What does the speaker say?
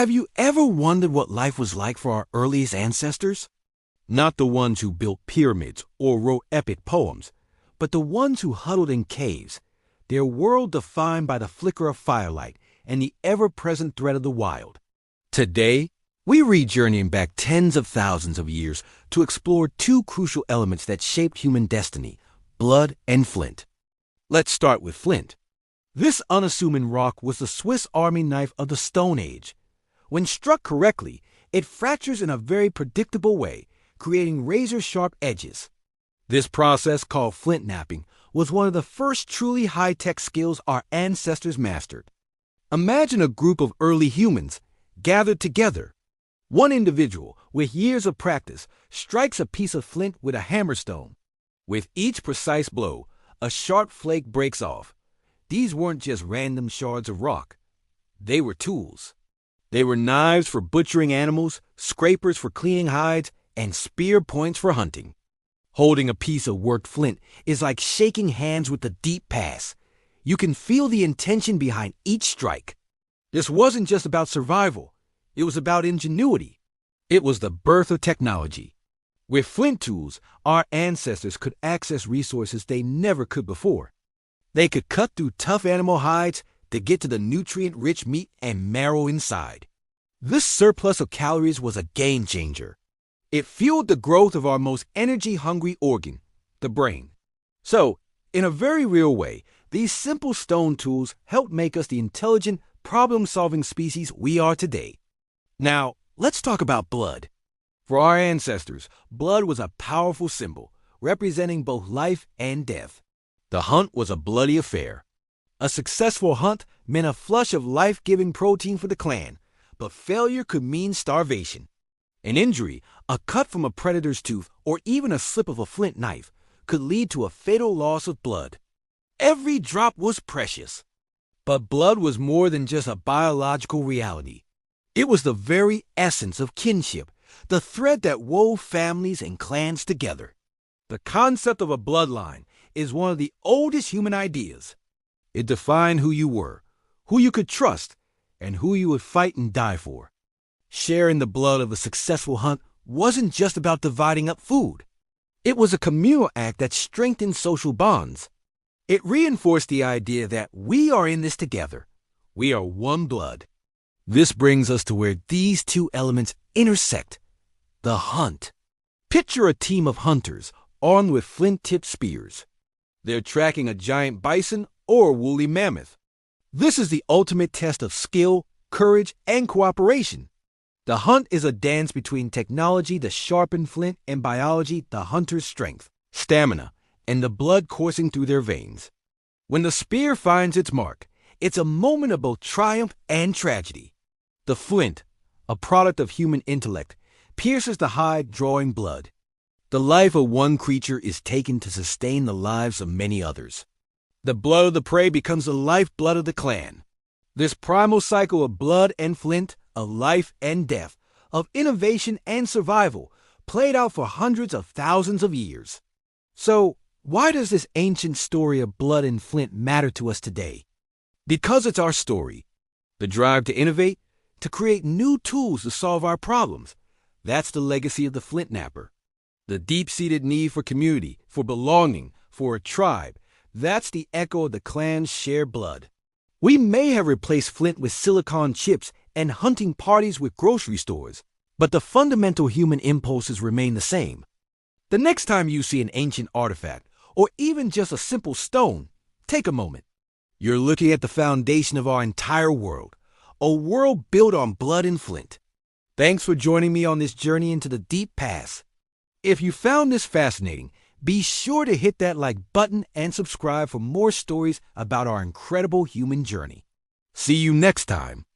Have you ever wondered what life was like for our earliest ancestors? Not the ones who built pyramids or wrote epic poems, but the ones who huddled in caves, their world defined by the flicker of firelight and the ever-present threat of the wild. Today, we re-journeying back tens of thousands of years to explore two crucial elements that shaped human destiny, blood and flint. Let's start with flint. This unassuming rock was the Swiss Army knife of the Stone Age. When struck correctly, it fractures in a very predictable way, creating razor-sharp edges. This process, called flint knapping, was one of the first truly high-tech skills our ancestors mastered. Imagine a group of early humans gathered together. One individual, with years of practice, strikes a piece of flint with a hammerstone. With each precise blow, a sharp flake breaks off. These weren't just random shards of rock. They were tools. They were knives for butchering animals, scrapers for cleaning hides, and spear points for hunting. Holding a piece of worked flint is like shaking hands with the deep past. You can feel the intention behind each strike. This wasn't just about survival. It was about ingenuity. It was the birth of technology. With flint tools, our ancestors could access resources they never could before. They could cut through tough animal hides to get to the nutrient-rich meat and marrow inside. This surplus of calories was a game changer. It fueled the growth of our most energy-hungry organ, the brain. So, in a very real way, these simple stone tools helped make us the intelligent, problem-solving species we are today. Now, let's talk about blood. For our ancestors, blood was a powerful symbol, representing both life and death. The hunt was a bloody affair. A successful hunt meant a flush of life-giving protein for the clan, but failure could mean starvation. An injury, a cut from a predator's tooth, or even a slip of a flint knife, could lead to a fatal loss of blood. Every drop was precious. But blood was more than just a biological reality. It was the very essence of kinship, the thread that wove families and clans together. The concept of a bloodline is one of the oldest human ideas. It defined who you were, who you could trust, and who you would fight and die for. Sharing the blood of a successful hunt wasn't just about dividing up food. It was a communal act that strengthened social bonds. It reinforced the idea that we are in this together. We are one blood. This brings us to where these two elements intersect: the hunt. Picture a team of hunters armed with flint-tipped spears. They're tracking a giant bison or a woolly mammoth. This is the ultimate test of skill, courage, and cooperation. The hunt is a dance between technology, the sharpened flint, and biology, the hunter's strength, stamina, and the blood coursing through their veins. When the spear finds its mark, it's a moment of both triumph and tragedy. The flint, a product of human intellect, pierces the hide, drawing blood. The life of one creature is taken to sustain the lives of many others. The blood of the prey becomes the lifeblood of the clan. This primal cycle of blood and flint, of life and death, of innovation and survival, played out for hundreds of thousands of years. So, why does this ancient story of blood and flint matter to us today? Because it's our story. The drive to innovate, to create new tools to solve our problems. That's the legacy of the flint knapper. The deep-seated need for community, for belonging, for a tribe, that's the echo of the clan's shared blood. We may have replaced flint with silicon chips and hunting parties with grocery stores, but the fundamental human impulses remain the same. The next time you see an ancient artifact, or even just a simple stone, take a moment. You're looking at the foundation of our entire world, a world built on blood and flint. Thanks for joining me on this journey into the deep past. If you found this fascinating, be sure to hit that like button and subscribe for more stories about our incredible human journey. See you next time.